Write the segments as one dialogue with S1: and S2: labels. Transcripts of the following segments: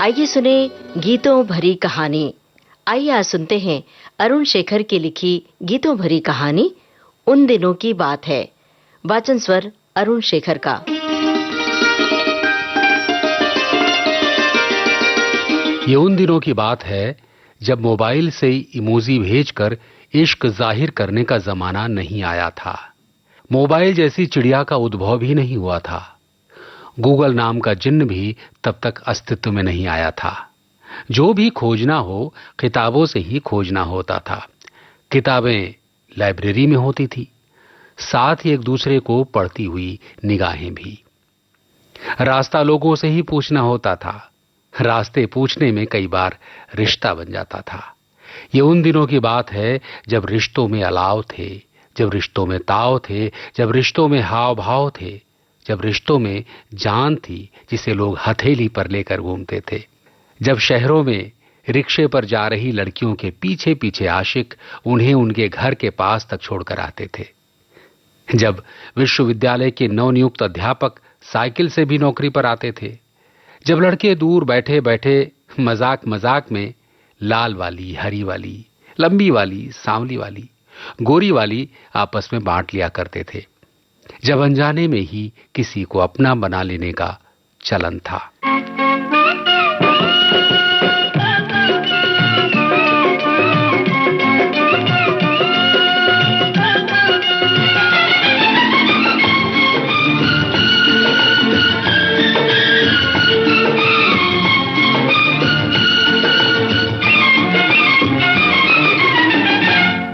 S1: आइए सुने गीतों भरी कहानी। आइए आज सुनते हैं अरुण शेखर की लिखी गीतों भरी कहानी उन दिनों की बात है। वाचन स्वर अरुण शेखर का।
S2: ये उन दिनों की बात है जब मोबाइल से इमोजी भेजकर इश्क जाहिर करने का जमाना नहीं आया था। मोबाइल जैसी चिड़िया का उद्भव भी नहीं हुआ था। गूगल नाम का जिन्न भी तब तक अस्तित्व में नहीं आया था। जो भी खोजना हो किताबों से ही खोजना होता था। किताबें लाइब्रेरी में होती थी, साथ ही एक दूसरे को पढ़ती हुई निगाहें भी। रास्ता लोगों से ही पूछना होता था। रास्ते पूछने में कई बार रिश्ता बन जाता था। ये उन दिनों की बात है जब रिश्तों में अलाव थे, जब रिश्तों में ताव थे, जब रिश्तों में हाव भाव थे, जब रिश्तों में जान थी जिसे लोग हथेली पर लेकर घूमते थे। जब शहरों में रिक्शे पर जा रही लड़कियों के पीछे पीछे आशिक उन्हें उनके घर के पास तक छोड़कर आते थे। जब विश्वविद्यालय के नवनियुक्त अध्यापक साइकिल से भी नौकरी पर आते थे। जब लड़के दूर बैठे बैठे मजाक मजाक में लाल वाली, हरी वाली, लंबी वाली, सांवली वाली, गोरी वाली आपस में बांट लिया करते थे। जब अनजाने में ही किसी को अपना बना लेने का चलन था।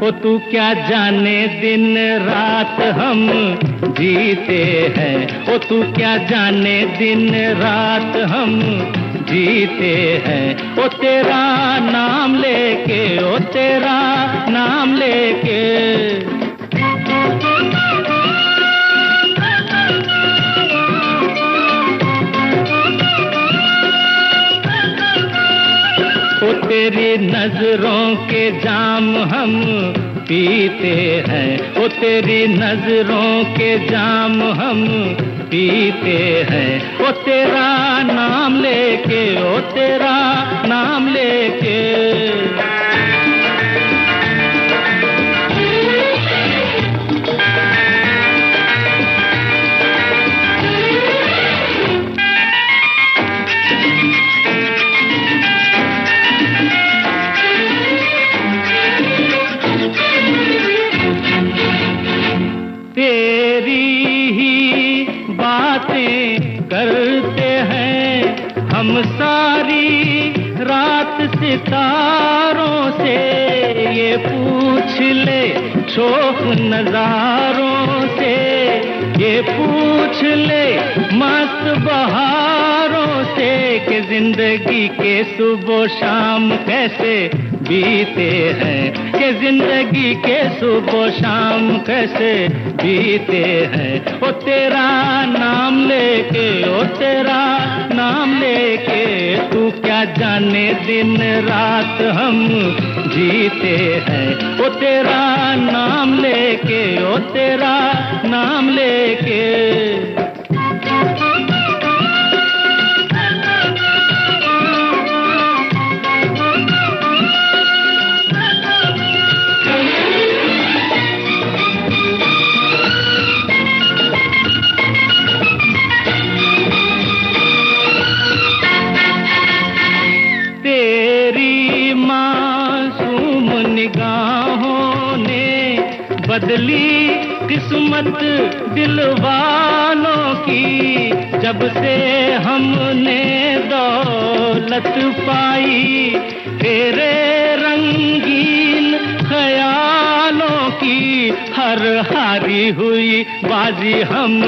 S3: ओ तू क्या जाने दिन रात हम जीते हैं। ओ तू क्या जाने दिन रात हम जीते हैं। ओ तेरा नाम लेके, ओ तेरा नाम लेके। ओ तेरी नजरों के जाम हम पीते हैं। ओ तेरी नजरों के जाम हम पीते हैं। ओ तेरा नाम लेके, ओ तेरा नाम लेके। करते हैं हम सारी रात सितारों से। ये पूछ ले शोख नजारों से, ये पूछ ले मस्त बहारों से कि जिंदगी के सुबह शाम कैसे बीते हैं। कि जिंदगी के सुबह शाम कैसे बीते हैं। ओ तेरा नाम लेके, ओ तेरा नाम लेके। तू क्या जाने दिन रात हम जीते हैं। ओ तेरा नाम लेके, ओ तेरा नाम लेके। बदली किस्मत दिल वालों की जब से हमने दौलत पाई। तेरे रंगीन ख्यालों की हर हारी हुई बाजी हम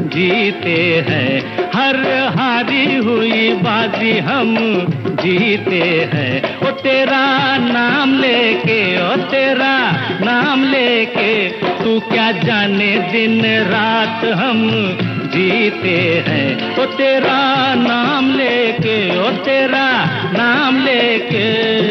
S3: जीते हैं। हर हारी हुई बाजी हम जीते हैं। ओ तेरा नाम लेके, ओ तेरा नाम लेके। तू क्या जाने दिन रात हम जीते हैं। ओ तेरा नाम लेके, ओ तेरा नाम लेके।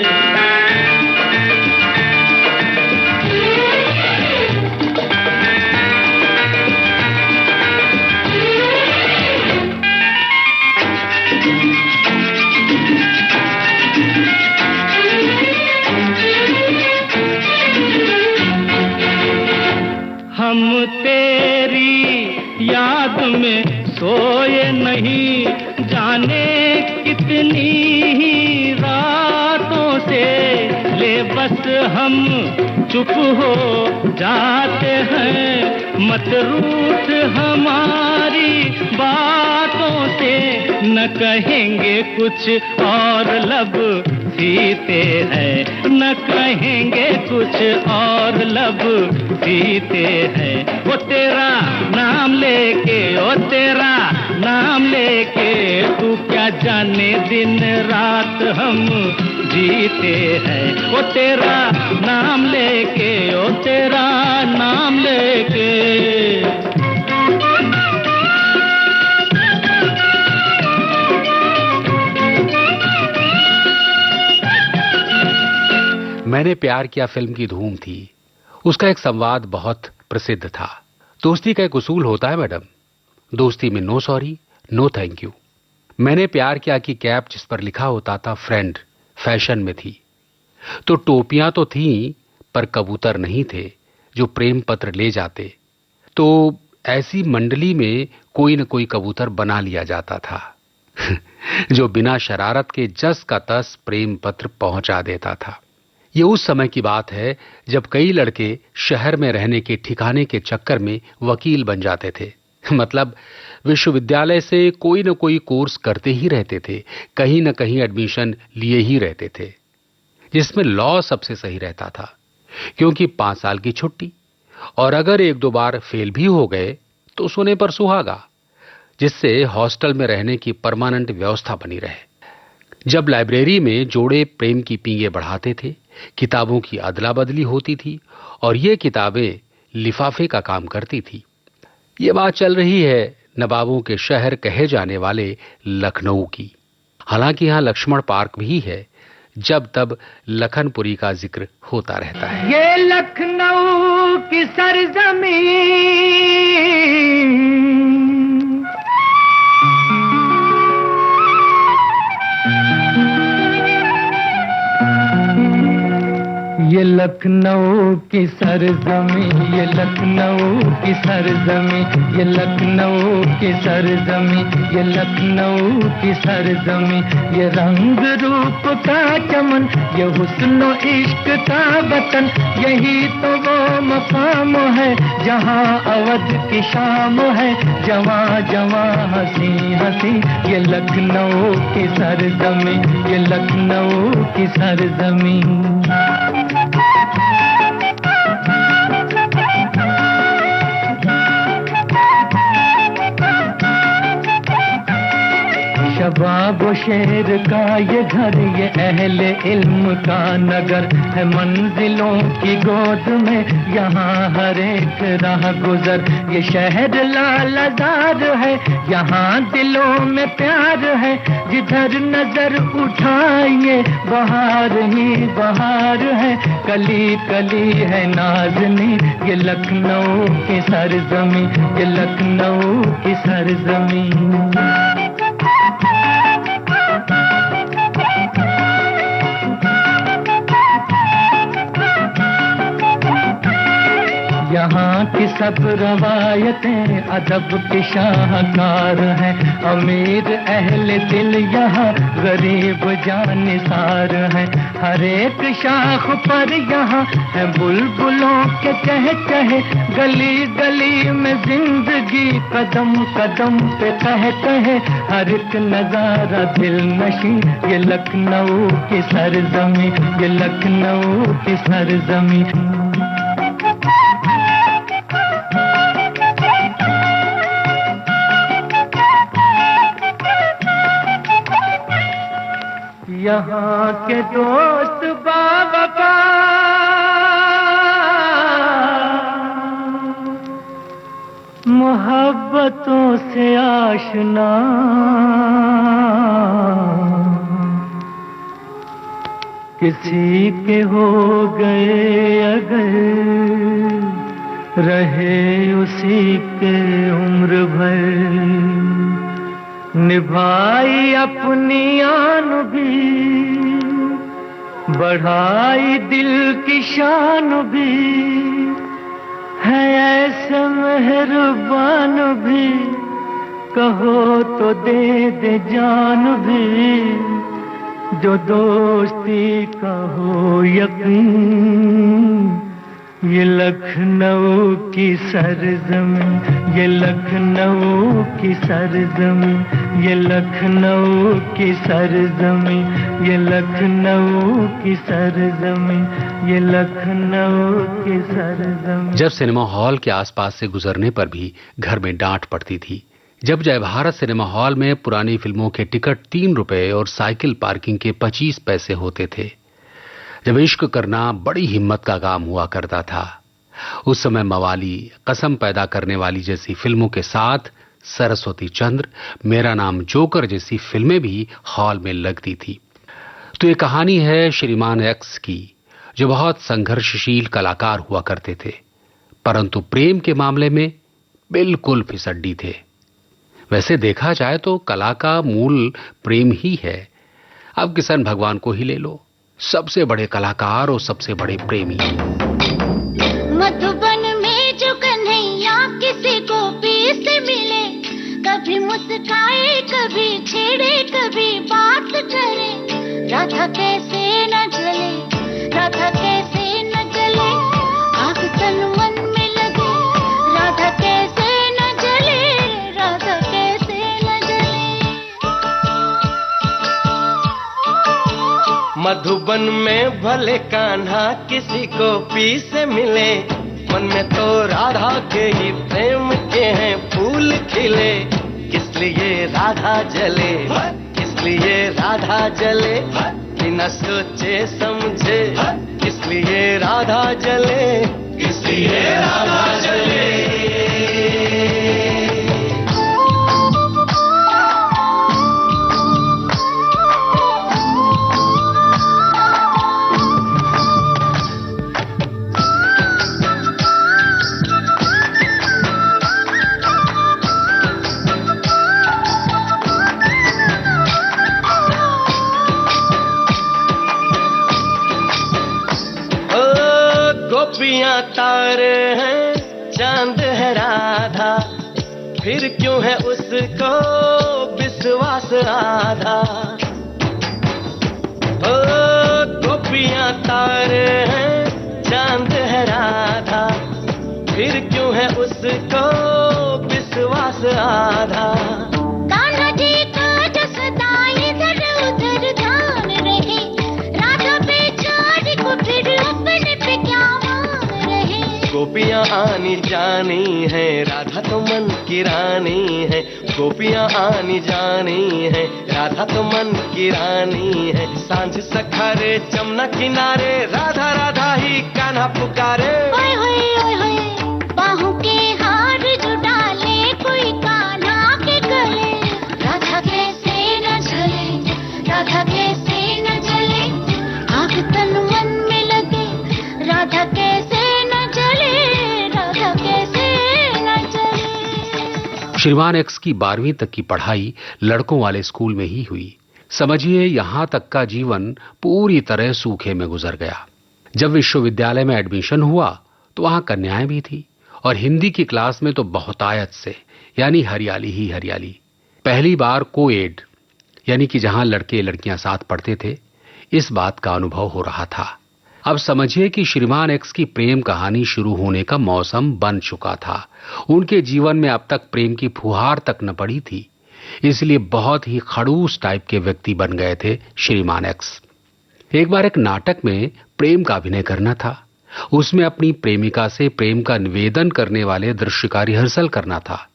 S3: हम तेरी याद में सोए नहीं, जाने कितनी ही रातों से ले बस हम चुप हो जाते हैं। मत रूठ हमारी बातों से, न कहेंगे कुछ और लब सीते हैं, न कहेंगे कुछ और लब सीते हैं। वो तेरा नाम लेके, ओ तेरा नाम लेके, तू क्या जाने दिन रात हम जीते हैं। वो तेरा नाम लेके, ओ तेरा नाम लेके।
S2: मैंने प्यार किया फिल्म की धूम थी। उसका एक संवाद बहुत प्रसिद्ध था। दोस्ती का एक उसूल होता है मैडम, दोस्ती में no sorry, no thank you. मैंने प्यार किया की कैप जिस पर लिखा होता था फ्रेंड फैशन में थी, तो टोपियां तो थीं पर कबूतर नहीं थे जो प्रेम पत्र ले जाते। तो ऐसी मंडली में कोई न कोई कबूतर बना लिया जाता था जो बिना शरारत के जस का तस प्रेम पत्र पहुंचा देता था। ये उस समय की बात है जब कई लड़के शहर में रहने के ठिकाने के चक्कर में वकील बन जाते थे। मतलब विश्वविद्यालय से कोई न कोई कोर्स करते ही रहते थे, कहीं न कहीं एडमिशन लिए ही रहते थे, जिसमें लॉ सबसे सही रहता था, क्योंकि 5 साल की छुट्टी, और अगर 1-2 बार फेल भी हो गए तो सोने पर सुहागा, जिससे हॉस्टल में रहने की परमानेंट व्यवस्था बनी रहे। जब लाइब्रेरी में जोड़े प्रेम की पींगे बढ़ाते थे, किताबों की अदला बदली होती थी और ये किताबें लिफाफे का काम करती थी। ये बात चल रही है नवाबों के शहर कहे जाने वाले लखनऊ की। हालांकि यहां लक्ष्मण पार्क भी है, जब तब लखनपुरी का जिक्र होता रहता है।
S3: ये लखनऊ की सरजमीं, ये लखनऊ की सरजमीं, ये लखनऊ की सरजमीं, ये लखनऊ की सरजमीं, ये लखनऊ की सरजमीं। ये रंग रूप का चमन, ये हुस्न इश्क का वतन, यही तो वो मकाम है जहाँ अवध की शाम है। जवां जवां हंसी हंसी, ये लखनऊ की सरजमीं, ये लखनऊ की सरजमीं। शबाब शेर का ये घर, ये अहले इल्म का नगर है। मंजिलों की गोद में यहाँ हर एक राह गुजर। ये शहर लालजार है, यहाँ दिलों में प्यार है। जिधर नजर उठाइए बहार ही बहार है। कली कली है नाज़नी, ये लखनऊ की सरजमीं, ये लखनऊ की सरजमीं। यहाँ की सब रवायतें अदब के शाहकार हैं। अमीर अहले दिल यहाँ गरीब जानिसार हैं। हर एक शाख पर यहाँ है बुलबुलों के चहचहे। गली गली में जिंदगी कदम कदम पे कह कहे। हर एक नजारा दिल नशी, ये लखनऊ की सरजमीं, ये लखनऊ की सरजमीं। यहाँ के दोस्त बाबा मोहब्बतों से आशना, किसी के हो गए अगर रहे उसी के उम्र भर। निभाई अपनी आन भी, बढ़ाई दिल की शान भी, है ऐसे मेहरबान भी, कहो तो दे दे जान भी, जो दोस्ती का हो यकीन। ये लखनऊ की सरजमीं, ये लखनऊ की सरजमीं, ये लखनऊ की सरजमीं, ये लखनऊ की सरजमीं, ये लखनऊ की सरजमीं।
S2: जब सिनेमा हॉल के आसपास से गुजरने पर भी घर में डांट पड़ती थी। जब जय भारत सिनेमा हॉल में पुरानी फिल्मों के टिकट 3 रुपए और साइकिल पार्किंग के 25 पैसे होते थे। जब इश्क करना बड़ी हिम्मत का काम हुआ करता था। उस समय मवाली, कसम पैदा करने वाली जैसी फिल्मों के साथ सरस्वती चंद्र, मेरा नाम जोकर जैसी फिल्में भी हॉल में लगती थी। तो ये कहानी है श्रीमान एक्स की, जो बहुत संघर्षशील कलाकार हुआ करते थे, परंतु प्रेम के मामले में बिल्कुल फिसड्डी थे। वैसे देखा जाए तो कला का मूल प्रेम ही है। अब किशन भगवान को ही ले लो, सबसे बड़े कलाकार और सबसे बड़े प्रेमी।
S4: मधुबन में जो कन्हैया किसी को भी से मिले, कभी मुस्काए कभी छेड़े कभी बात करे, राधा कैसे न जले, राधा कैसे न जले, आग तन मन में लगे, राधा कैसे न जले, राधा कैसे न जले।
S5: मधुबन में भले कान्हा किसी को पी से मिले, मन में तो राधा के ही प्रेम के हैं फूल खिले। किस लिए राधा जले, किस लिए राधा जले, बिना सोचे समझे, किस लिए राधा जले, किस लिए राधा जले। गोपियां तारे हैं, चांद है राधा, फिर क्यों है उसको विश्वास आधा। ओ गोपियां तारे हैं, चांद है राधा, फिर क्यों है उसको विश्वास आधा।
S4: कान्हा जी का जो सदा इधर उधर ध्यान रहे, राधा बेचारी को फिर अपने पे क्या मान रहे।
S5: गोपियां आनी जानी है, राधा तो मन की रानी है। गोपियां आनी जानी है, राधा तो मन की रानी है। सांझ सखारे जमुना किनारे, राधा राधा ही कान्हा पुकारे।
S4: ओए होए ओए होए, बाहों के हार जो डाले कोई कान्हा के गले, राधा कैसे न जले, राधा कैसे न जले, आग तन मन में लगे, राधा कैसे न जले, राधा कैसे न जले।
S2: श्रीमान एक्स की 12वीं तक की पढ़ाई लड़कों वाले स्कूल में ही हुई। समझिए यहां तक का जीवन पूरी तरह सूखे में गुजर गया। जब विश्वविद्यालय में एडमिशन हुआ तो वहां कन्याएं भी थी, और हिंदी की क्लास में तो बहुतायत से, यानी हरियाली ही हरियाली। पहली बार कोएड, यानी कि जहां लड़के लड़कियां साथ पढ़ते थे, इस बात का अनुभव हो रहा था। अब समझिए कि श्रीमान एक्स की प्रेम कहानी शुरू होने का मौसम बन चुका था। उनके जीवन में अब तक प्रेम की फुहार तक न पड़ी थी, इसलिए बहुत ही खड़ूस टाइप के व्यक्ति बन गए थे श्रीमान एक्स। एक बार एक नाटक में प्रेम का अभिनय करना था। उसमें अपनी प्रेमिका से प्रेम का निवेदन करने वाले दृश्य का रिहर्सल करना था।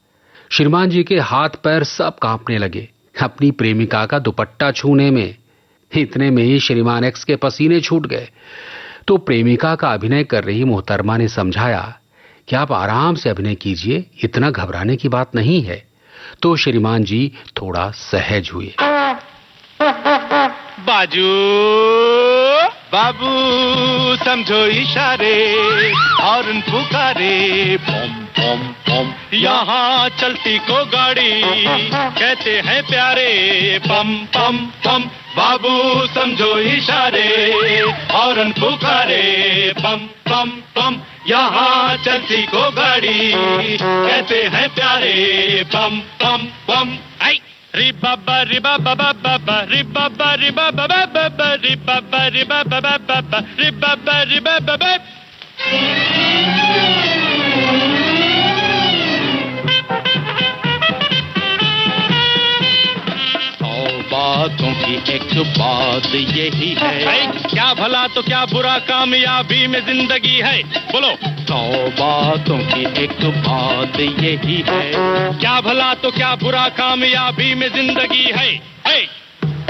S2: श्रीमान जी के हाथ पैर सब कांपने लगे अपनी प्रेमिका का दुपट्टा छूने में। इतने में ही श्रीमान एक्स के पसीने छूट गए। तो प्रेमिका का अभिनय कर रही मोहतरमा ने समझाया कि आप आराम से अभिनय कीजिए, इतना घबराने की बात नहीं है। तो श्रीमान जी थोड़ा सहज हुए।
S6: बाजू बाबू समझो इशारे, हॉर्न पुकारे, पम पम पम, यहाँ चलती को गाड़ी कहते हैं प्यारे, पम पम पम। बाबू समझो इशारे, हॉर्न पुकारे, पम पम पम। यहाँ चलती को गाड़ी कहते हैं प्यारे बम बम बम। आई रि बाबा रि बाबा बाबा रि बाबा रि बाबा बाबा रि बाबा रि बाबा बाबा रि बाबा रि बाबा। बातों की एक बात यही है, क्या भला तो क्या बुरा कामयाबी में जिंदगी है। बोलो। 100 बातों की एक बात यही है, क्या भला तो क्या बुरा कामयाबी में जिंदगी है।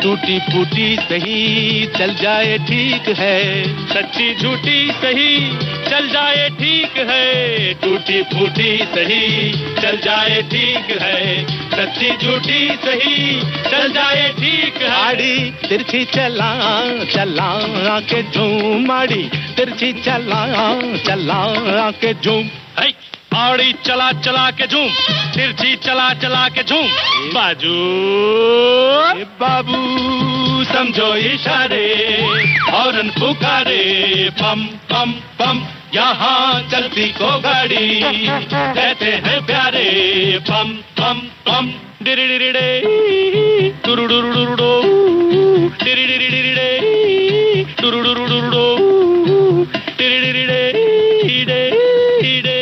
S6: टूटी फूटी सही चल जाए ठीक है, सच्ची झूठी सही चल जाए ठीक है। टूटी फूटी सही चल जाए ठीक है, सच्ची झूठी सही चल जाए ठीक है। आड़ी तिरछी चला चला के झूम, आड़ी तिरछी चला चला के झूम। आड़ी चला चला के झूम, तिरछी चला चला के झूम। बाजू बाबू समझो इशारे, हॉर्न पुकारे पम पम पम। यहाँ चलती को गाड़ी कहते हैं प्यारे पम पम पम। डिरिडिरिडे टुरुडुरुडुरुडो, डिरिडिरिडिरिडे टुरुडुरुडुरुडो, डिरिडिरिडे ईडे ईडे।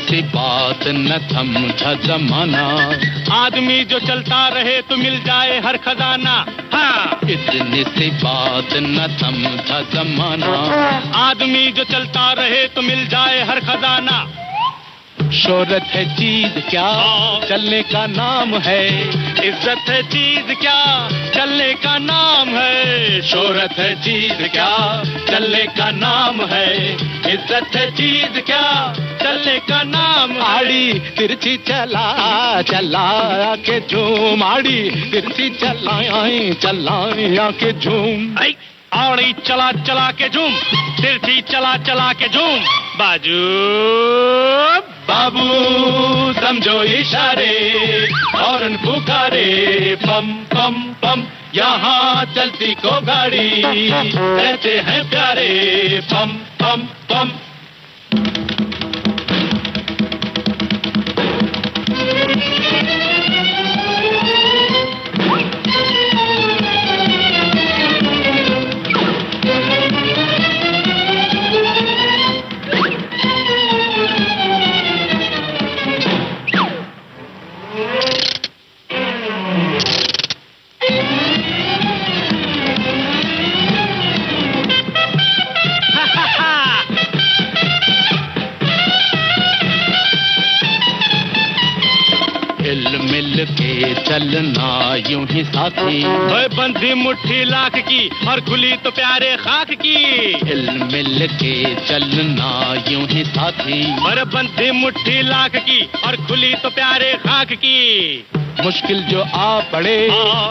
S6: सी बात न समझा जमाना, आदमी जो चलता रहे तो मिल जाए हर खजाना। हाँ, इतनी सी बात न समझा जमाना, आदमी जो चलता रहे तो मिल जाए हर खजाना। शोहरत है चीज क्या चलने का नाम है, इज्जत है चीज क्या चलने का नाम है। शोहरत है चीज क्या चलने का नाम है, इज्जत है चीज क्या चलने का नाम। आड़ी तिरछी चला चला के झूम, आड़ी तिरछी चला चला के झूम। आड़ी चला चला के झूम, तिरछी चला चला के झूम। बाजू बाबू समझो इशारे, हॉर्न पुकारे पम पम पम। यहाँ चलती को गाड़ी कहते हैं प्यारे पम पम पम। मिल के चलना यूं ही साथी, बंधी मुट्ठी लाख की और खुली तो प्यारे खाक की। हिल मिल के चलना यूं ही साथी, और बंधी मुट्ठी लाख की और खुली तो प्यारे खाक की। मुश्किल जो आ पड़े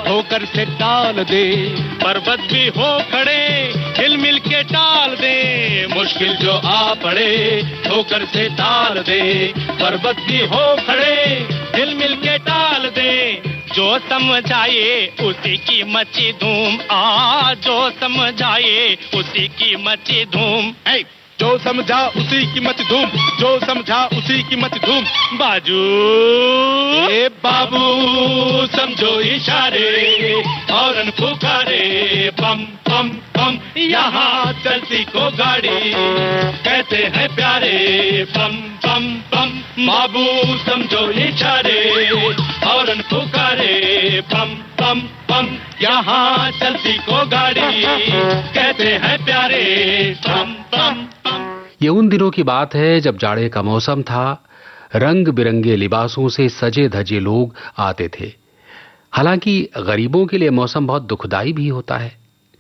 S6: होकर से टाल दे, पर्वत भी हो खड़े हिल मिल के टाल दे। मुश्किल जो आ पड़े होकर से टाल दे, पर्वत भी हो खड़े हिल मिल के टाल दे। जो समझाए उसी की मची धूम, जो समझाए उसी की मची धूम। जो समझा उसी की मत धूम, जो समझा उसी की मत धूम। बाजू बाबू समझो इशारे, हॉर्न पुकारे पम पम पम। यहाँ चलती को गाड़ी कहते हैं प्यारे पम पम पम। बाबू समझो इशारे, हॉर्न पुकारे पम पम पम। यहाँ चलती को गाड़ी कहते हैं प्यारे पम पम पम।
S2: ये उन दिनों की बात है जब जाड़े का मौसम था, रंग बिरंगे लिबासों से सजे धजे लोग आते थे। हालांकि गरीबों के लिए मौसम बहुत दुखदाई भी होता है।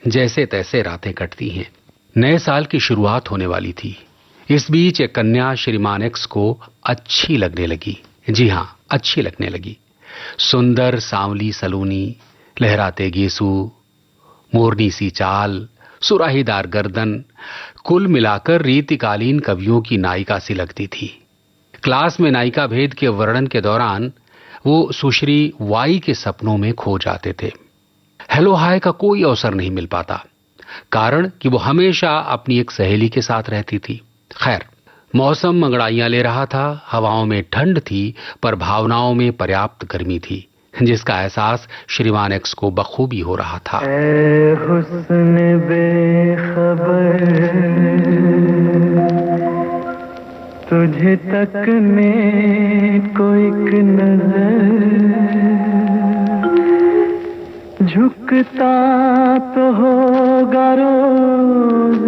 S2: जैसे तैसे रातें कटती हैं। नए साल की शुरुआत होने वाली थी। इस बीच एक कन्या श्रीमान एक्स को अच्छी लगने लगी। जी हां, अच्छी लगने लगी। सुंदर सांवली सलोनी, लहराते गेसू, मोरनी सी चाल, सुराहीदार गर्दन, कुल मिलाकर रीतिकालीन कवियों की नायिका सी लगती थी। क्लास में नायिका भेद के वर्णन के दौरान वो सुश्री वाई के सपनों में खो जाते थे। हेलो हाय का कोई अवसर नहीं मिल पाता, कारण कि वो हमेशा अपनी एक सहेली के साथ रहती थी। खैर, मौसम अंगड़ाइयां ले रहा था, हवाओं में ठंड थी पर भावनाओं में पर्याप्त गर्मी थी, जिसका एहसास श्रीमान एक्स को बखूबी हो रहा था।
S3: ऐ हुस्न बेखबर, तुझे तकने को एक नजर, झुकता तो होगा रोज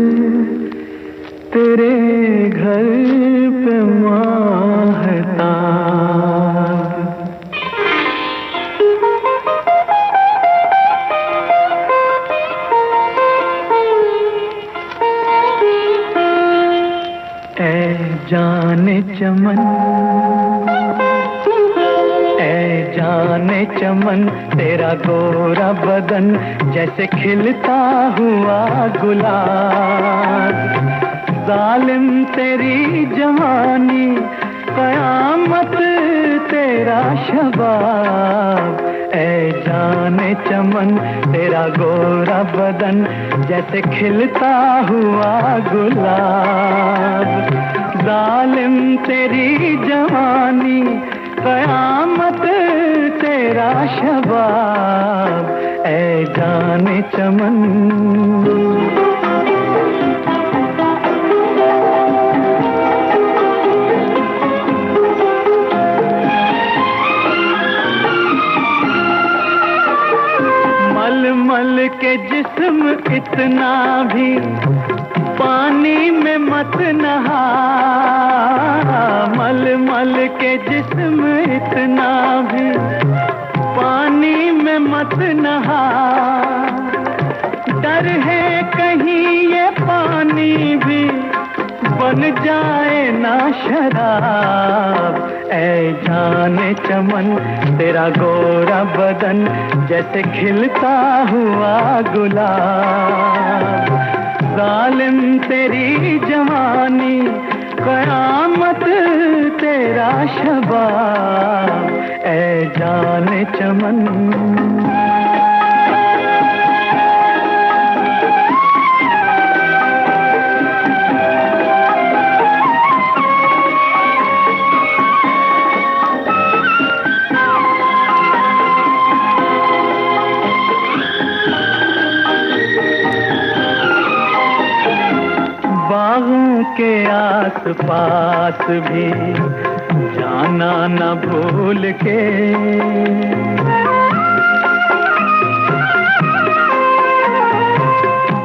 S3: तेरे घर पे माहताब। ऐ जाने चमन, ऐ जाने चमन, तेरा गोरा बदन जैसे खिलता हुआ गुलाब। जालिम तेरी जवानी, कयामत तेरा शबाब। ऐ जाने चमन, तेरा गोरा बदन जैसे खिलता हुआ गुलाब। जालिम तेरी जवानी, कयामत तेरा शबाब। ऐ जाने चमन। मल के जिस्म इतना भी पानी में मत नहा। मल मल के जिस्म इतना भी पानी में मत नहा। डर है कहीं ये पानी भी बन जाए ना शराब। ऐ जाने चमन, तेरा गोरा बदन जैसे खिलता हुआ गुलाब। जालिम तेरी जवानी, कयामत तेरा शबाब। ऐ जाने चमन। बागों के आस पास भी जाना न भूल के।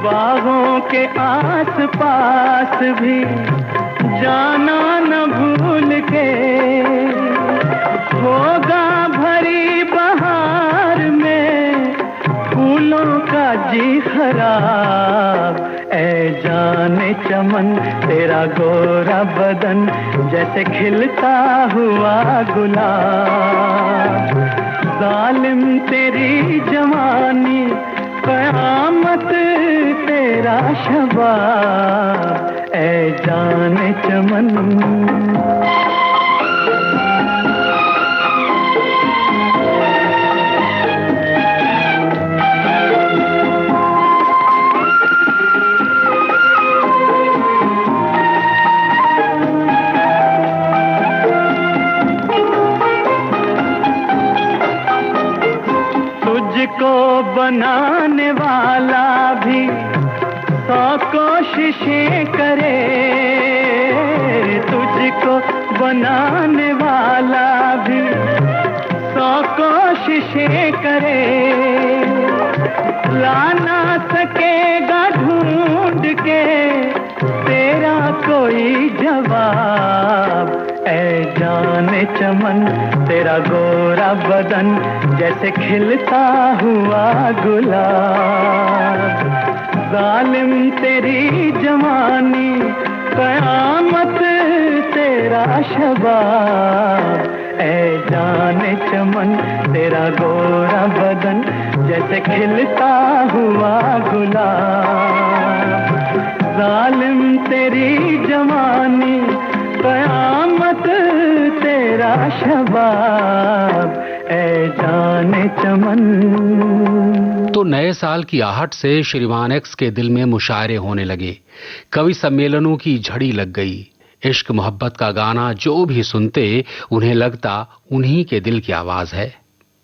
S3: बागों के आस पास भी जाना न भूल के। होगा भरी बहार में फूलों का जी खराब। ऐ जाने चमन, तेरा गोरा बदन जैसे खिलता हुआ गुलाब। जालिम तेरी जवानी, कयामत तेरा शबाब। ऐ जाने चमन। तुझको बनाने वाला भी 100 कोशिशें करे। तुझको बनाने वाला भी 100 कोशिशें करे। ला ना सकेगा ढूंढ के तेरा कोई जवाब। ऐ जाने चमन, तेरा गोरा बदन जैसे खिलता हुआ गुलाब। जालिम तेरी जवानी, कयामत तेरा शबाब। ऐ जाने चमन, तेरा गोरा बदन जैसे खिलता हुआ गुलाब, जालिम तेरी जवानी, कयामत तेरा शबाब, ऐ जाने चमन।
S2: तो नए साल की आहट से श्रीमान एक्स के दिल में मुशायरे होने लगे, कवि सम्मेलनों की झड़ी लग गई। इश्क मोहब्बत का गाना जो भी सुनते उन्हें लगता उन्हीं के दिल की आवाज है।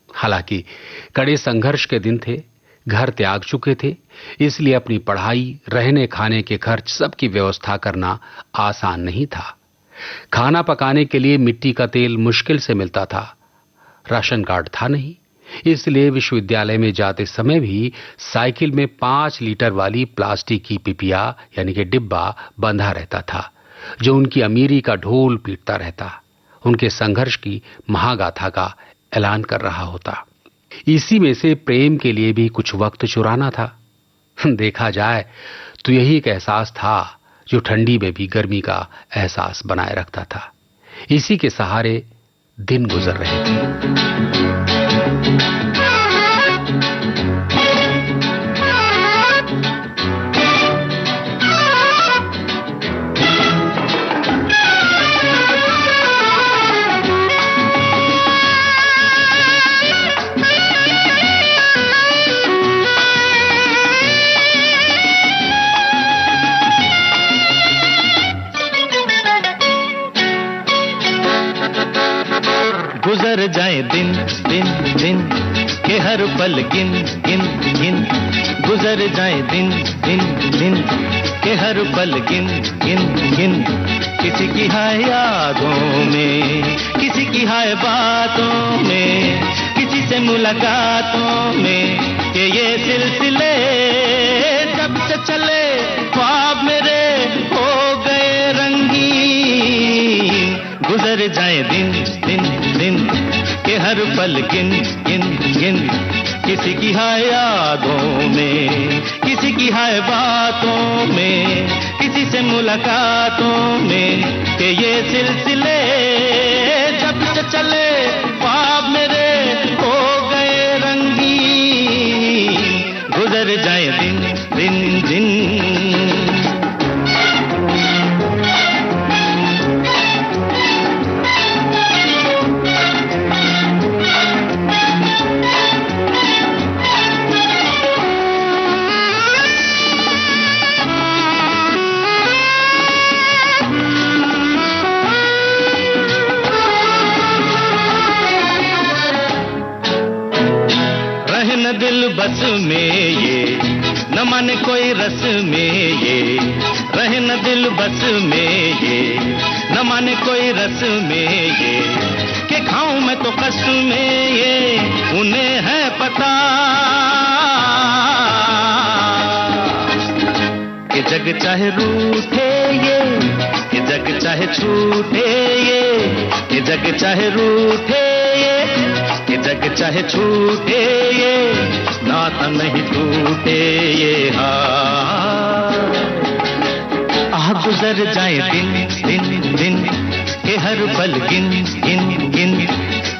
S2: हालांकि कड़े संघर्ष के दिन थे, घर त्याग चुके थे, इसलिए अपनी पढ़ाई, रहने खाने के खर्च सबकी व्यवस्था करना आसान नहीं था। खाना पकाने के लिए मिट्टी का तेल मुश्किल से मिलता था, राशन कार्ड था नहीं, इसलिए विश्वविद्यालय में जाते समय भी साइकिल में 5 लीटर वाली प्लास्टिक की पिपिया यानी कि डिब्बा बंधा रहता था, जो उनकी अमीरी का ढोल पीटता रहता, उनके संघर्ष की महागाथा का ऐलान कर रहा होता। इसी में से प्रेम के लिए भी कुछ वक्त चुराना था। देखा जाए तो यही एक एहसास था जो ठंडी में भी गर्मी का एहसास बनाए रखता था। इसी के सहारे दिन गुजर रहे थे।
S6: गुजर जाए दिन दिन दिन के हर पल गिन गिन गिन, गुजर जाए दिन दिन दिन के हर पल गिन गिन गिन, किसी की हाय यादों में, किसी की हाय बातों में, किसी से मुलाकातों में, कि ये सिलसिले जब से चले ख्वाब मेरे हो गए रंगीन। गुजर जाए दिन दिन दिन के हर पल गिन गिन गिन, किसी की हाय यादों में, किसी की हाय बातों में, किसी से मुलाकातों में, कि ये सिलसिले जब से चले ख्वाब मेरे हो गए रंगीन। गुजर जाए दिन दिन दिन। दिल बस में ये न माने कोई रस में ये, रहे न दिल बस में ये न माने कोई रस में ये, कि खाऊं मैं तो कष्ट में ये उन्हें है पता, कि जग चाहे रूठे ये, कि जग चाहे छूटे ये, कि जग चाहे रूठे ये, कि जग चाहे छूटे ये, नाता नहीं टूटे ये हाथ। आ गुजर जाए दिन दिन दिन के हर पल गिन गिन गिन,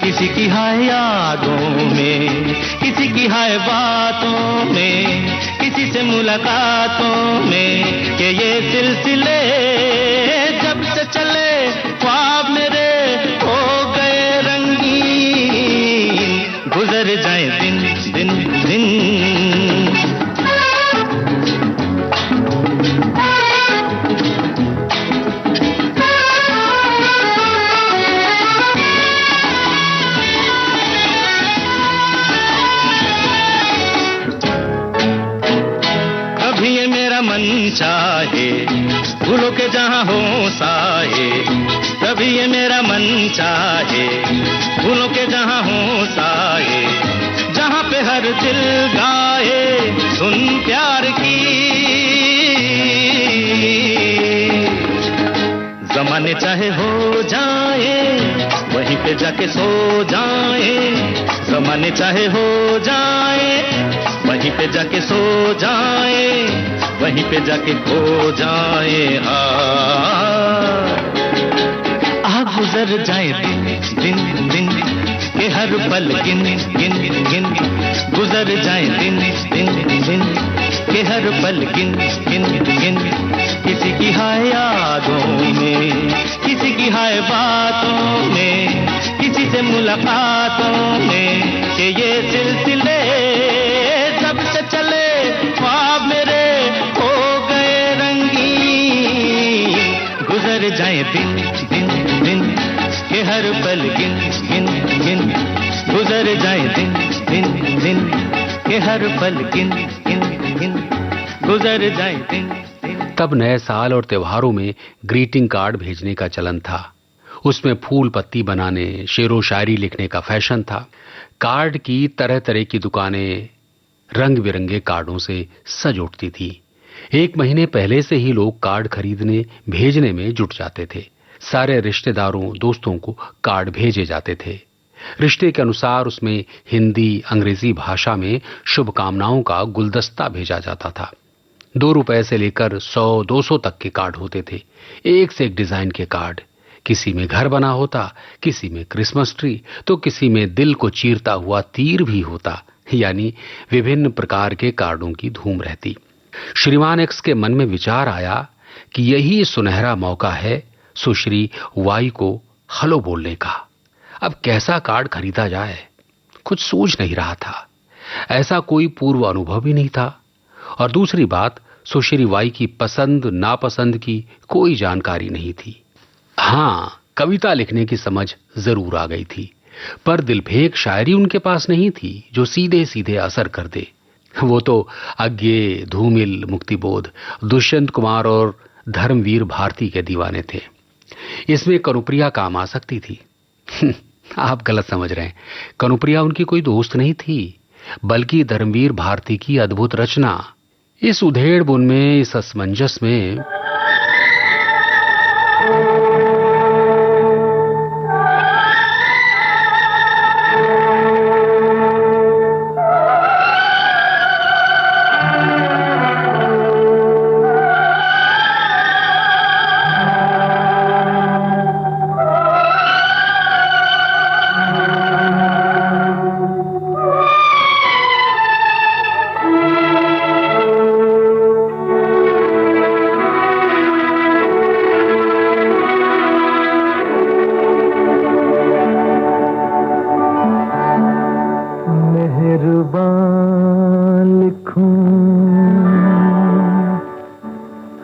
S6: किसी की हाय यादों में, किसी की हाय बातों में, किसी से मुलाकातों में, कि ये सिलसिले जब से चले ख्वाब मेरे हो गए रंगीन। गुजर जाए दिन दिन दिन। कभी ये मेरा मन चाहे भूलो के जहाँ हो साए, कभी ये मेरा मन चाहे भूलो के जहाँ हो साए, जहाँ पे हर दिल गाए सुन प्यार की। जमाने चाहे हो जाए वहीं पे जाके सो जाए, जमाने चाहे हो जाए वहीं पे जाके सो जाए, वहीं पे जाके खो जाए। आ गुजर जाए दिन दिन दिन के
S3: हर पल गिन गिन गिन गुजर जाए दिन दिन दिन के हर पल गिन गिन गिन किसी की हाय यादों में, किसी की हाय बातों में, किसी से मुलाकातों में, कि ये सिलसिले जब से चले ख्वाब मेरे हो गए रंगीन। गुजर जाए दिन दिन दिन के हर पल गिन गिन गिन गुजर जाए दिन दिन दिन के हर पल गिन गिन गिन गुजर जाए दिन।
S2: तब नए साल और त्योहारों में ग्रीटिंग कार्ड भेजने का चलन था। उसमें फूल पत्ती बनाने, शेरो शायरी लिखने का फैशन था। कार्ड की तरह तरह की दुकानें रंग बिरंगे कार्डों से सज उठती थी। एक महीने पहले से ही लोग कार्ड खरीदने भेजने में जुट जाते थे। सारे रिश्तेदारों दोस्तों को कार्ड भेजे जाते थे। रिश्ते के अनुसार उसमें हिंदी अंग्रेजी भाषा में शुभकामनाओं का गुलदस्ता भेजा जाता था। 2 रुपए से लेकर 100-200 तक के कार्ड होते थे। एक से एक डिजाइन के कार्ड। किसी में घर बना होता, किसी में क्रिसमस ट्री, तो किसी में दिल को चीरता हुआ तीर भी होता। यानी विभिन्न प्रकार के कार्डों की धूम रहती। श्रीमान एक्स के मन में विचार आया कि यही सुनहरा मौका है सुश्री वाई को हेलो बोलने का। अब कैसा कार्ड खरीदा जाए, कुछ सूझ नहीं रहा था। ऐसा कोई पूर्व अनुभव ही नहीं था। और दूसरी बात, सुश्री वाई की पसंद नापसंद की कोई जानकारी नहीं थी। हाँ, कविता लिखने की समझ जरूर आ गई थी, पर दिलफेक शायरी उनके पास नहीं थी जो सीधे सीधे असर कर दे। वो तो अज्ञे, धूमिल, मुक्तिबोध, दुष्यंत कुमार और धर्मवीर भारती के दीवाने थे। इसमें कनुप्रिया काम आ सकती थी। आप गलत समझ रहे हैं। कनुप्रिया उनकी कोई दोस्त नहीं थी, बल्कि धर्मवीर भारती की अद्भुत रचना। इस उधेड़ बुन में, इस असमंजस में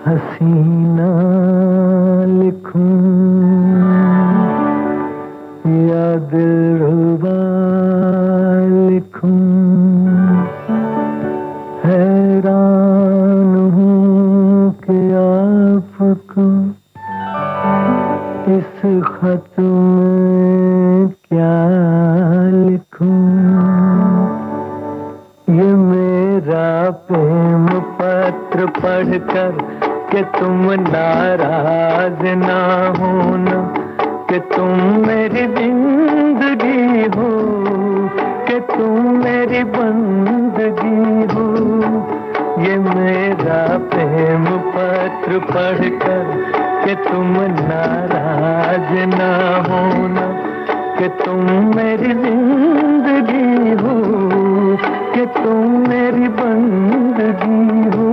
S3: हसीना लिखूं या दिलरुबा लिखूं, हैरान हूँ कि आपको इस खत में क्या लिखूं। ये मेरा प्रेम पत्र पढ़कर कि तुम नाराज ना होना, कि तुम मेरी जिंदगी हो, कि तुम मेरी बंदगी हो। ये मेरा प्रेम पत्र पढ़कर कि तुम नाराज ना होना, कि तुम मेरी जिंदगी हो, कि तुम मेरी बंदगी हो।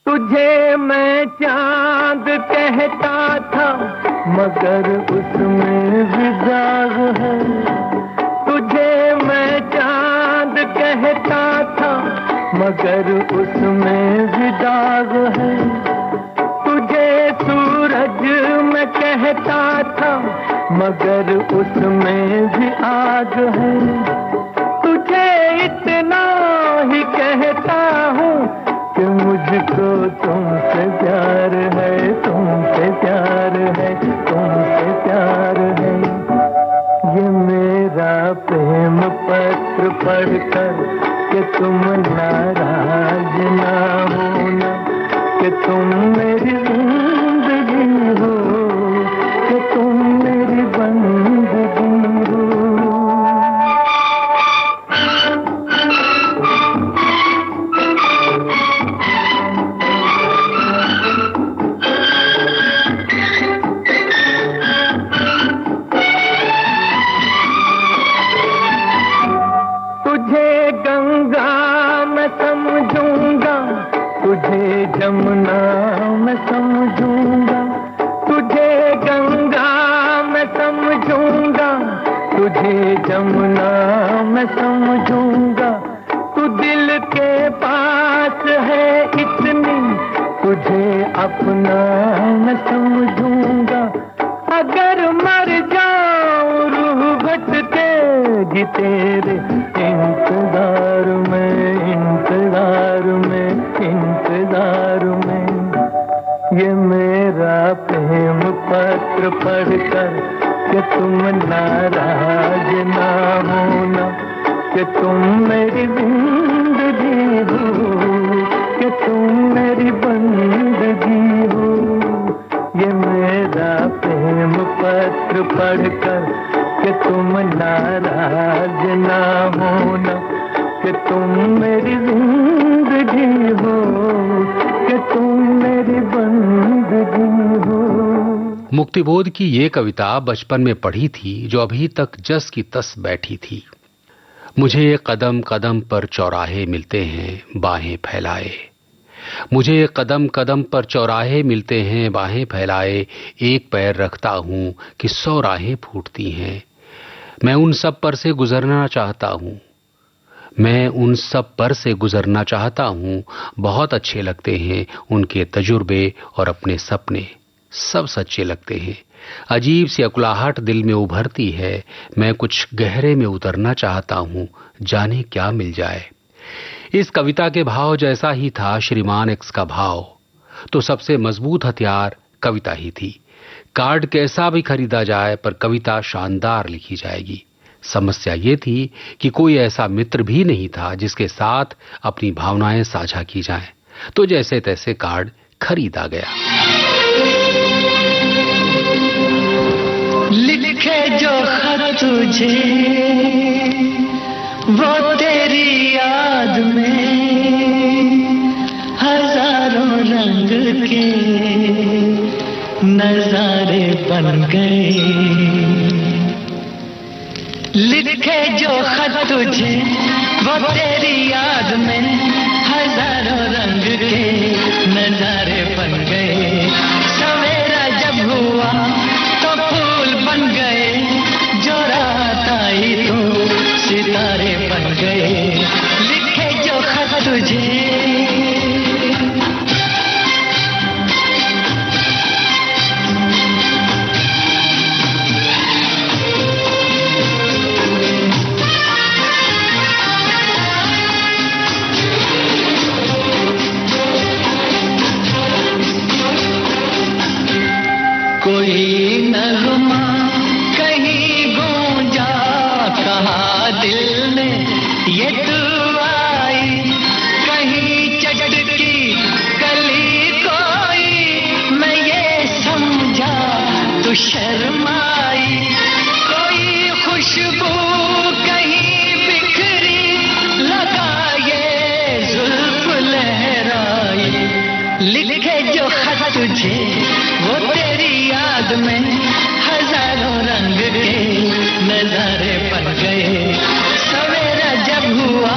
S3: तुझे मैं चांद कहता था मगर उसमें भी दाग है। तुझे मैं चांद कहता था मगर उसमें भी दाग है। तुझे सूरज मैं कहता था मगर उसमें भी आग है। तुझे इतना ही कहता हूँ कि मुझको तुमसे प्यार है, तुमसे प्यार है, तुमसे प्यार है। ये मेरा प्रेम पत्र पढ़कर कि तुम नाराज ना होना, कि तुम मेरी जिंदगी मैं समझूंगा तू दिल के पास है इतनी, तुझे अपना मैं समझूंगा। अगर मर जाऊं रूह भटकेगी तेरे इंतजार में, इंतजार में, इंतजार में। ये मेरा प्रेम पत्र पढ़कर कि तुम नाराज ना होना, कि तुम मेरी जिंदगी हो, कि तुम मेरी बंदगी हो। ये मेरा प्रेम पत्र पढ़कर कि तुम नाराज ना होना, कि तुम मेरी जिंदगी हो, कि तुम मेरी बंदगी हो।
S2: मुक्तिबोध की ये कविता बचपन में पढ़ी थी जो अभी तक जस की तस बैठी थी। मुझे कदम कदम पर चौराहे मिलते हैं बाहें फैलाए, मुझे कदम कदम पर चौराहे मिलते हैं बाहें फैलाए। एक पैर रखता हूं कि 100 राहें फूटती हैं। मैं उन सब पर से गुजरना चाहता हूं, मैं उन सब पर से गुजरना चाहता हूं। बहुत अच्छे लगते हैं उनके तजुर्बे और अपने सपने, सब सच्चे लगते हैं। अजीब सी अकुलाहट दिल में उभरती है। मैं कुछ गहरे में उतरना चाहता हूं, जाने क्या मिल जाए। इस कविता के भाव जैसा ही था श्रीमान एक्स का भाव। तो सबसे मजबूत हथियार कविता ही थी। कार्ड कैसा भी खरीदा जाए पर कविता शानदार लिखी जाएगी। समस्या ये थी कि कोई ऐसा मित्र भी नहीं था जिसके साथ अपनी भावनाएं साझा की जाएं। तो जैसे तैसे कार्ड खरीदा गया।
S3: लिखे जो खत तुझे वो तेरी याद में हजारों रंग के नजारे बन गए। लिखे जो खत तुझे वो तेरी याद में हजारों रंग के नजारे बन गए। सवेरा जब हुआ तो फूल बन गए, जो रात आई तो सितारे बन गए। लिखे जो खत तुझे कोई नगमा कहीं गूंजा, कहा दिल ने ये तू आई। कहीं चटकी कली कोई, मैं ये समझा तू शर्माई। कोई खुशबू कहीं बिखरी, लगा ये जुल्फ लहराई। लिखे जो खत तुझे वो तेरी याद में हजारों रंग के नजारे बन गए। सवेरा जब हुआ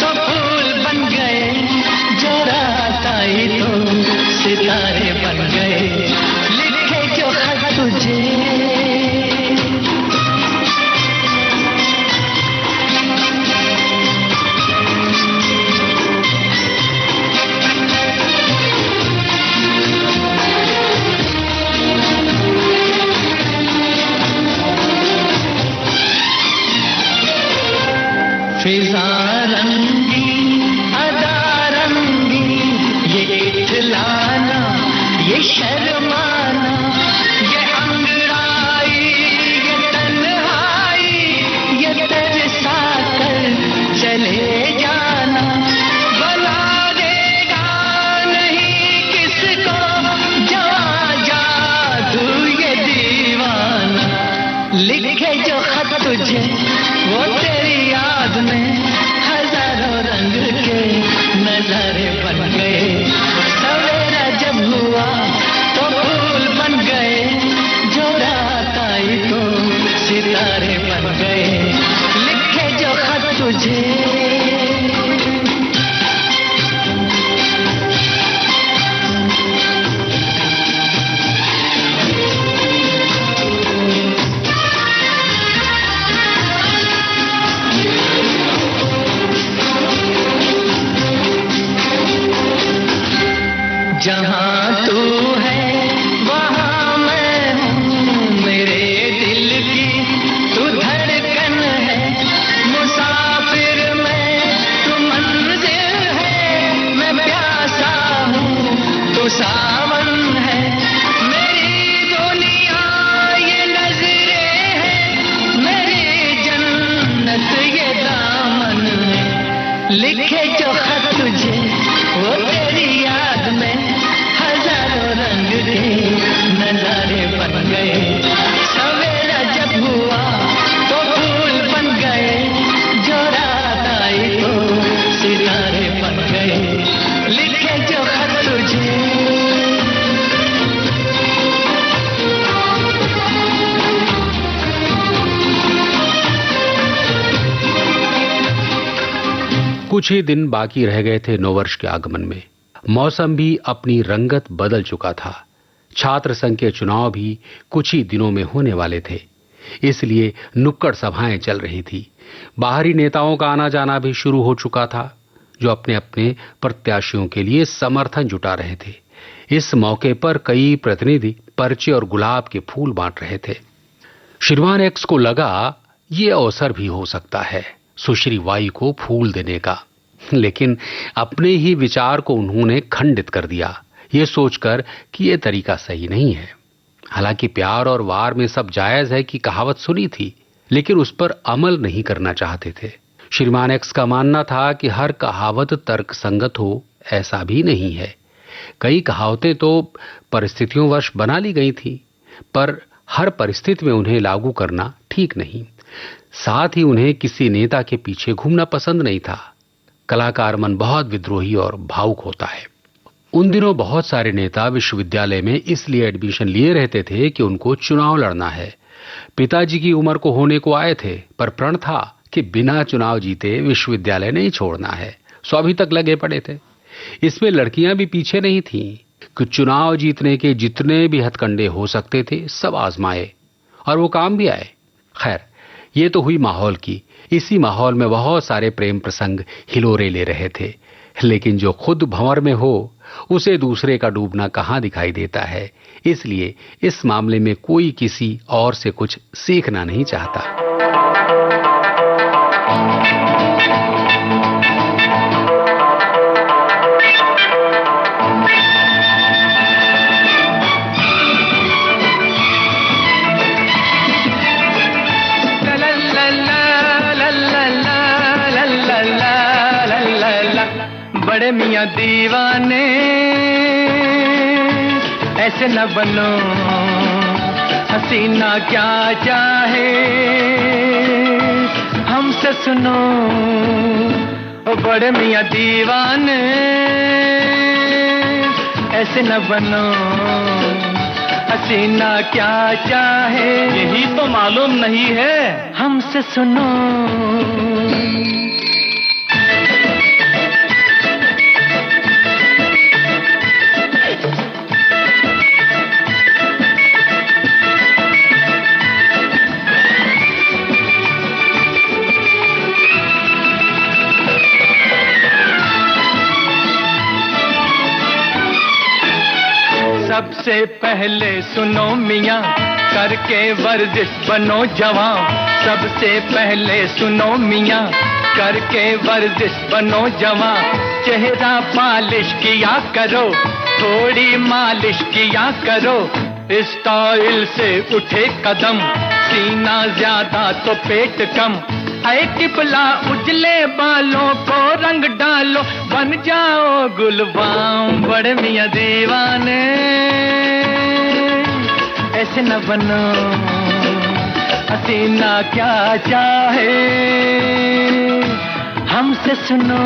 S3: तो फूल बन गए, जो रात आई तो सितारे बन गए। लिखे जो खत तुझे फिजा रंगी अदा रंगी, ये इतलाना ये शर्माना, ये अंगड़ाई ये तन्हाई, ये तरसा कर चले जाना। बना देगा नहीं किसको जवां जादू ये दीवाना। लिखे जो खत तुझे वो तेरी याद में बन गए, सवेरा जब हुआ तो फूल बन गए, जो रात आई तो सितारे बन गए, लिखे जो खत तुझे।
S2: कुछ ही दिन बाकी रह गए थे नववर्ष के आगमन में। मौसम भी अपनी रंगत बदल चुका था। छात्र संघ के चुनाव भी कुछ ही दिनों में होने वाले थे, इसलिए नुक्कड़ सभाएं चल रही थी। बाहरी नेताओं का आना जाना भी शुरू हो चुका था, जो अपने अपने प्रत्याशियों के लिए समर्थन जुटा रहे थे। इस मौके पर कई प्रतिनिधि पर्चे और गुलाब के फूल बांट रहे थे। श्रीमान एक्स को लगा ये अवसर भी हो सकता है सुश्री वाई को फूल देने का, लेकिन अपने ही विचार को उन्होंने खंडित कर दिया, ये सोचकर कि ये तरीका सही नहीं है। हालांकि प्यार और वार में सब जायज है की कहावत सुनी थी, लेकिन उस पर अमल नहीं करना चाहते थे। श्रीमान एक्स का मानना था कि हर कहावत तर्कसंगत हो ऐसा भी नहीं है। कई कहावतें तो परिस्थितियों वश बना ली गई थी, पर हर परिस्थिति में उन्हें लागू करना ठीक नहीं। साथ ही उन्हें किसी नेता के पीछे घूमना पसंद नहीं था। कलाकार मन बहुत विद्रोही और भावुक होता है। उन दिनों बहुत सारे नेता विश्वविद्यालय में इसलिए एडमिशन लिए रहते थे कि उनको चुनाव लड़ना है। पिताजी की उम्र को होने को आए थे, पर प्रण था कि बिना चुनाव जीते विश्वविद्यालय नहीं छोड़ना है, सो अभी तक लगे पड़े थे। इसमें लड़कियां भी पीछे नहीं थीं कि चुनाव जीतने के जितने भी हथकंडे हो सकते थे सब आजमाए, और वो काम भी आए। खैर, ये तो हुई माहौल की। इसी माहौल में बहुत सारे प्रेम प्रसंग हिलोरे ले रहे थे, लेकिन जो खुद भंवर में हो उसे दूसरे का डूबना कहां दिखाई देता है। इसलिए इस मामले में कोई किसी और से कुछ सीखना नहीं चाहता।
S3: बड़े मियां दीवाने ऐसे न बनो, हसीना क्या चाहे हमसे सुनो। ओ बड़े मियां दीवाने ऐसे न बनो, हसीना क्या चाहे यही तो मालूम नहीं है हमसे सुनो। सबसे पहले सुनो मियाँ, करके वर्जिश बनो जवां। सबसे पहले सुनो मियाँ, करके वर्जिश बनो जवां। चेहरा पालिश किया करो, थोड़ी मालिश किया करो। स्टाइल से उठे कदम, सीना ज्यादा तो पेट कम। ऐ टिपला उजले बालों को रंग डालो, बन जाओ गुलबाम। बड़े मियां दीवाने ऐसे न बनो, हसीना क्या चाहे हमसे सुनो।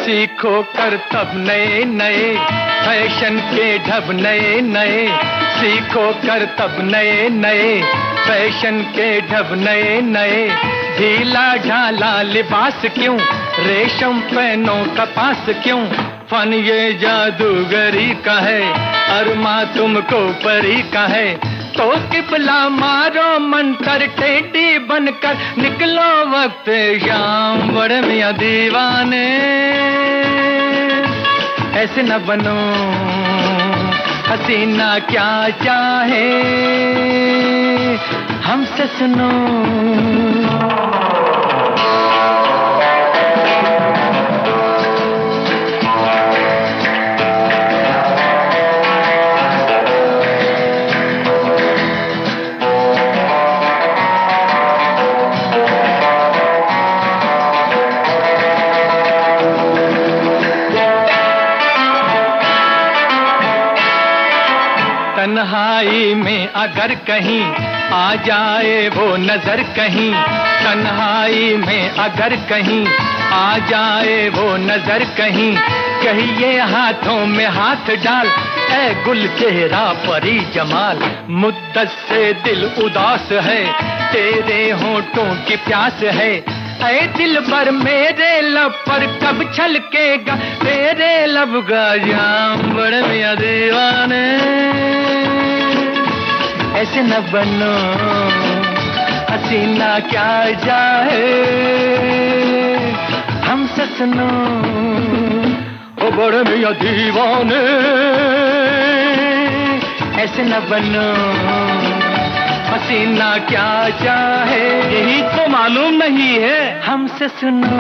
S3: सीखो करतब नए नए, फैशन के ढब नए नए। सीखो करतब नए नए, फैशन के ढब नए नए। ढीला ढाला लिबास क्यों, रेशम पहनो कपास क्यों। फन ये जादूगरी का है, अरमा तुमको परी का है। तो किबला मारो मंतर टेढ़ी बनकर निकलो वक्त शाम। बड़े मियां दीवाने ऐसे न बनो, हसीना क्या चाहे हमसे सुनो। तन्हाई में अगर कहीं आ जाए वो नजर कहीं, तन्हाई में अगर कहीं आ जाए वो नजर कहीं, कहिए हाथों में हाथ डाल ऐ गुल चेहरा परी जमाल। मुद्दत से दिल उदास है तेरे होठों की प्यास है, ऐ दिल भर मेरे लब पर कब छलकेगा तेरे लब का जाम। बड़े मियां दीवाने ऐसे न बनो, हसीना क्या जाए हमसे सुनो। ओ बड़े मियां दीवाने ऐसे न बनो, हसीना क्या चाहे यही तो मालूम नहीं है हमसे सुनो।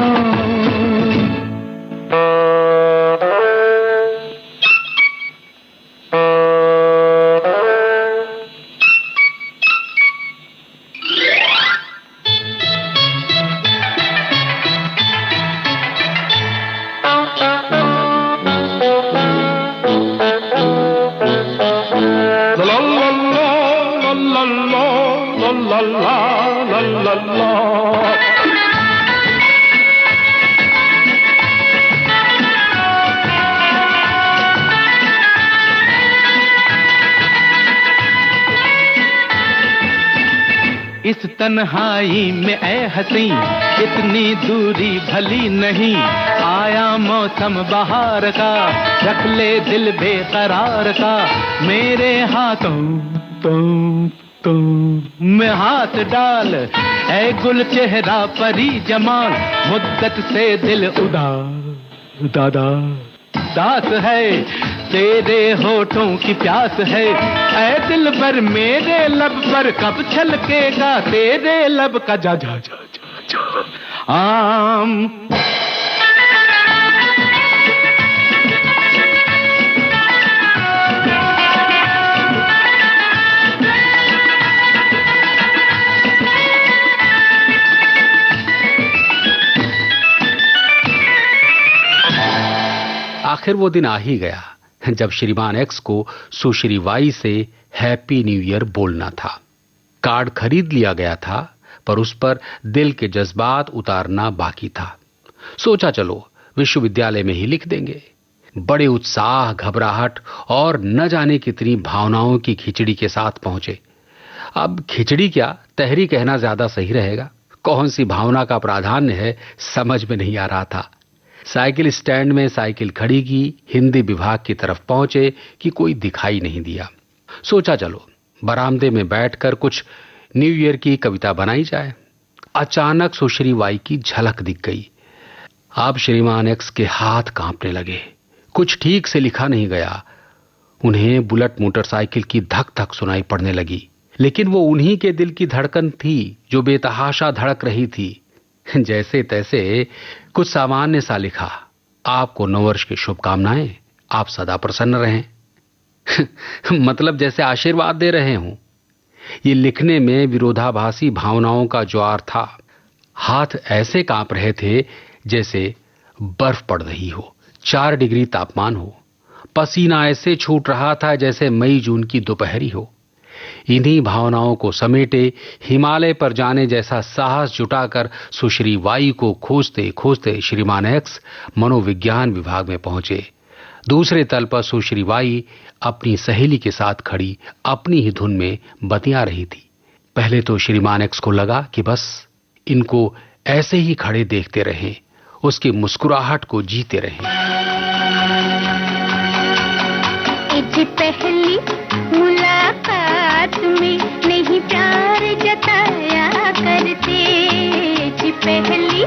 S3: इस तन्हाई में ऐ हसी इतनी दूरी भली नहीं, आया मौसम बहार का रख ले दिल बेकरार का। मेरे हाथों तो में हाथ डाल ऐ गुल चेहरा परी जमाल। मुद्दत से दिल दास है तेरे होठों की प्यास है, ऐ दिल भर मेरे लब पर कब छलकेगा तेरे लब का जा जा जा जा जा आम।
S2: आखिर वो दिन आ ही गया जब श्रीमान एक्स को सुश्री वाई से हैप्पी न्यू ईयर बोलना था। कार्ड खरीद लिया गया था पर उस पर दिल के जज्बात उतारना बाकी था। सोचा चलो विश्वविद्यालय में ही लिख देंगे। बड़े उत्साह, घबराहट और न जाने कितनी भावनाओं की खिचड़ी के साथ पहुंचे। अब खिचड़ी क्या, तहरी कहना ज्यादा सही रहेगा। कौन सी भावना का प्राधान्य है समझ में नहीं आ रहा था। साइकिल स्टैंड में साइकिल खड़ी की, हिंदी विभाग की तरफ पहुंचे कि कोई दिखाई नहीं दिया। सोचा चलो बरामदे में बैठकर कुछ न्यू ईयर की कविता बनाई जाए। अचानक सुश्री वाई की झलक दिख गई। अब श्रीमान एक्स के हाथ कांपने लगे। कुछ ठीक से लिखा नहीं गया। उन्हें बुलेट मोटरसाइकिल की धक धक सुनाई पड़ने लगी, लेकिन वो उन्हीं के दिल की धड़कन थी जो बेतहाशा धड़क रही थी। जैसे तैसे कुछ सामान्य सा लिखा, आपको नववर्ष की शुभकामनाएं, आप सदा प्रसन्न रहें। मतलब जैसे आशीर्वाद दे रहे हूं। ये लिखने में विरोधाभासी भावनाओं का ज्वार था। हाथ ऐसे कांप रहे थे जैसे बर्फ पड़ रही हो, 4 डिग्री तापमान हो। पसीना ऐसे छूट रहा था जैसे मई जून की दोपहरी हो। इन्हीं भावनाओं को समेटे हिमालय पर जाने जैसा साहस जुटाकर सुश्री वाई को खोजते खोजते श्रीमान एक्स मनोविज्ञान विभाग में पहुंचे। दूसरे तल पर सुश्री वाई अपनी सहेली के साथ खड़ी अपनी ही धुन में बतिया रही थी। पहले तो श्रीमान एक्स को लगा कि बस इनको ऐसे ही खड़े देखते रहें, उसकी मुस्कुराहट को जीते रहें।
S4: पहली मुलाकात में पहली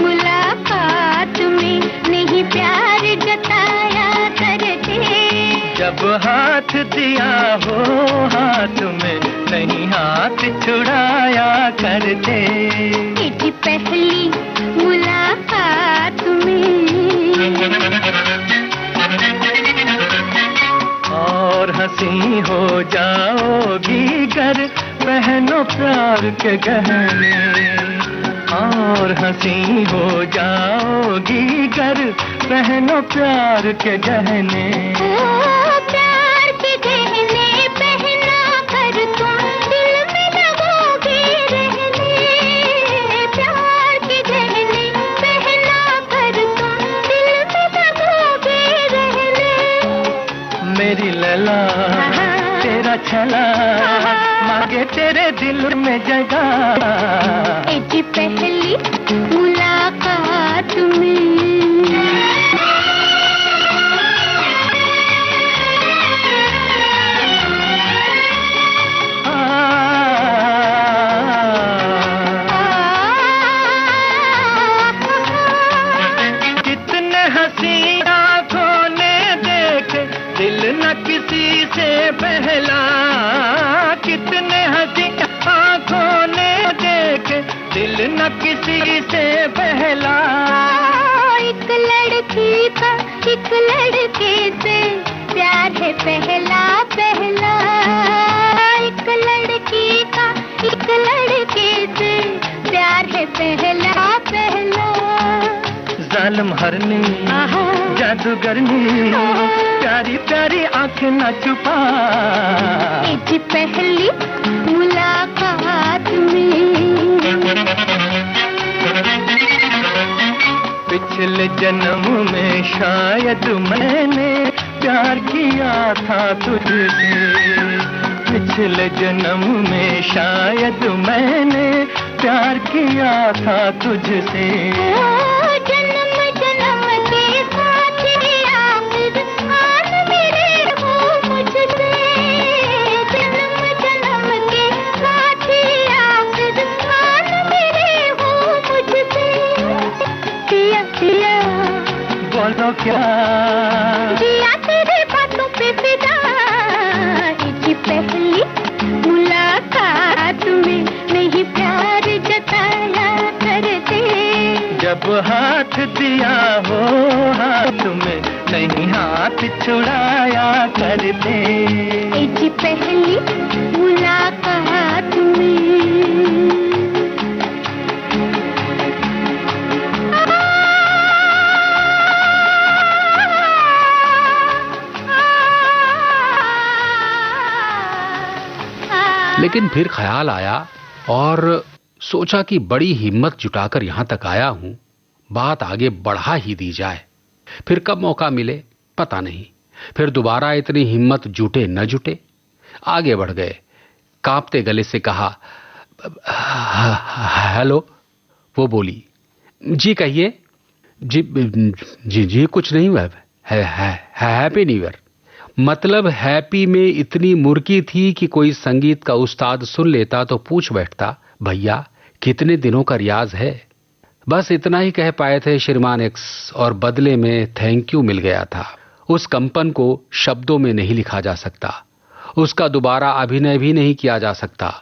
S4: मुलाकात में नहीं प्यार जताया करते,
S3: जब हाथ दिया हो हाथ में नहीं हाथ छुड़ाया करते,
S4: जी पहली मुलाकात में।
S3: और हंसी हो जाओगी गर पहनो प्यार के गहने, और हंसी हो जाओगी गर पहनो प्यार के गहने।
S4: प्यार के गहने पहना कर तुम दिल में लगोगे रहने, प्यार के गहने पहना कर तुम दिल में लगोगे रहने।
S3: मेरी लैला तेरा छला मांगे तेरे दिल में जगह,
S4: जी पहली मुलाकात में।
S3: कितने हंसी आंखों ने देखे दिल न किसी से बहला, कितने हंसी आंखों ने देखे दिल न किसी से बहला।
S4: एक लड़की का एक लड़के से प्यार है पहला पहला, एक लड़की का एक लड़के से प्यार है पहला पहला।
S3: जालिम हरनी जादूगरनी प्यारी प्यारी आंखें न छुपा,
S4: जी पहली मुलाकात में।
S3: पिछले जन्म में शायद मैंने प्यार किया था तुझसे, पिछले जन्म में शायद मैंने प्यार किया था तुझसे।
S4: जन्म जन्म के साथी आखिर आन मेरे हो मुझसे, जन्म जन्म के साथी आखिर आन मेरे हो मुझसे। पिया पिया
S3: बोलो क्या
S4: जिया तेरे बातों पे फिदा, जी पहली मुलाकात में नहीं प्यार जताया करते,
S3: जब हाथ दिया हो हाथ में नहीं हाथ छुड़ाया करते,
S4: जी पहली मुलाकात में।
S2: लेकिन फिर ख्याल आया और सोचा कि बड़ी हिम्मत जुटाकर यहां तक आया हूं, बात आगे बढ़ा ही दी जाए, फिर कब मौका मिले पता नहीं, फिर दोबारा इतनी हिम्मत जुटे न जुटे। आगे बढ़ गए, कांपते गले से कहा, हेलो। वो बोली, जी कहिए। जी जी जी कुछ नहीं हुआ है, हैप्पी न्यू ईयर। मतलब हैप्पी में इतनी मुर्की थी कि कोई संगीत का उस्ताद सुन लेता तो पूछ बैठता, भैया कितने दिनों का रियाज है। बस इतना ही कह पाए थे श्रीमान एक्स, और बदले में थैंक यू मिल गया था। उस कंपन को शब्दों में नहीं लिखा जा सकता, उसका दोबारा अभिनय भी नहीं किया जा सकता।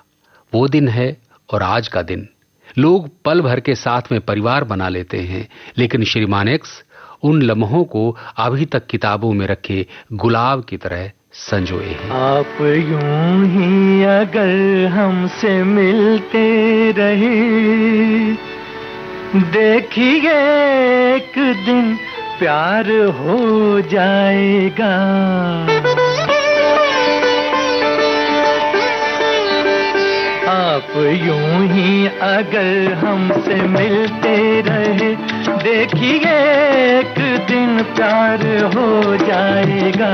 S2: वो दिन है और आज का दिन, लोग पल भर के साथ में परिवार बना लेते हैं, लेकिन श्रीमान एक्स उन लम्हों को अभी तक किताबों में रखे गुलाब की तरह संजोए हैं।
S3: आप यूं ही अगर हमसे मिलते रहे, देखिए एक दिन प्यार हो जाएगा। आप यूं ही अगर हमसे मिलते रहे, देखिए एक दिन प्यार हो जाएगा।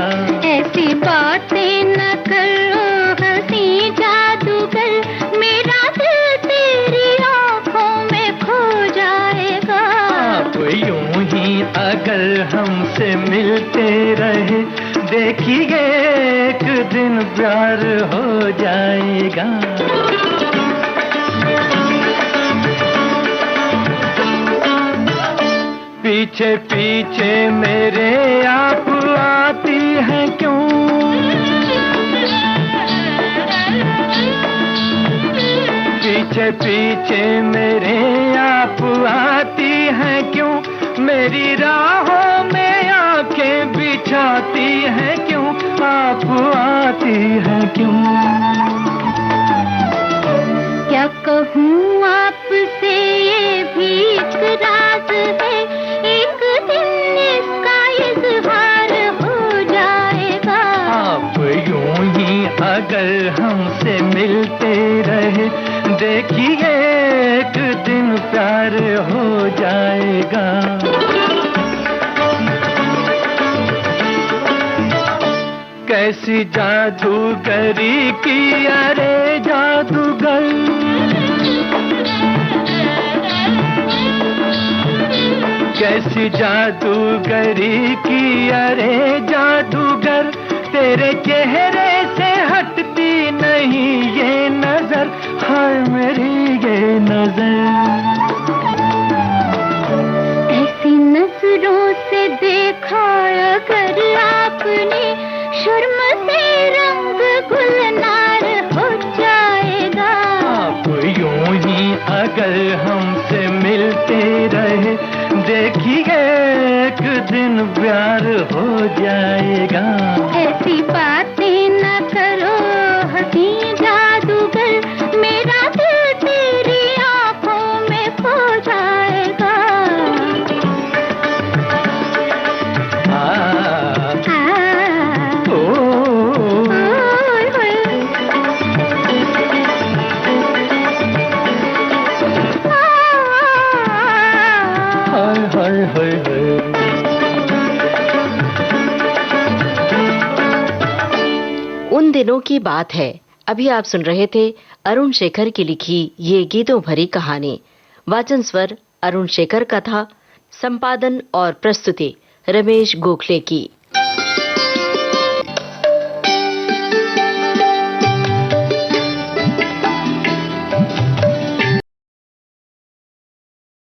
S4: ऐसी बातें न करो हंसी जादूगर, मेरा दिल तेरी आँखों में खो जाएगा।
S3: आप यूं ही अगर हमसे मिलते रहे, देखिए एक दिन प्यार हो जाएगा। पीछे पीछे मेरे आप आती हैं क्यों? पीछे पीछे मेरे आप आती हैं क्यों? मेरी राहों में आंखें बिछाती हैं क्यों? आप आती हैं क्यों?
S4: क्या कहूँ आपसे ये भी एक राज है, एक दिन इसका इज़हार हो जाएगा।
S3: आप यूं ही अगर हमसे मिलते रहे, देखिए एक दिन प्यार हो जाएगा। कैसी जादूगरी की अरे जादूगर, कैसी जादूगरी की अरे जादूगर, तेरे चेहरे से हटती नहीं ये नजर, हाय मेरी ये नजर।
S4: ऐसी नजरों से देखा अगर आपने, शर्म से रंग गुलनार हो जाएगा।
S3: आप यूं ही अगर हमसे मिलते रहे, देखिए एक दिन प्यार हो जाएगा।
S4: ऐसी बातें न करो हंसी जादूगर, मेरा दिल तेरी आंखों में खो जाएगा।
S1: उन दिनों की बात है। अभी आप सुन रहे थे अरुण शेखर की लिखी ये गीतों भरी कहानी। वाचन स्वर अरुण शेखर का था। संपादन और प्रस्तुति रमेश गोखले की।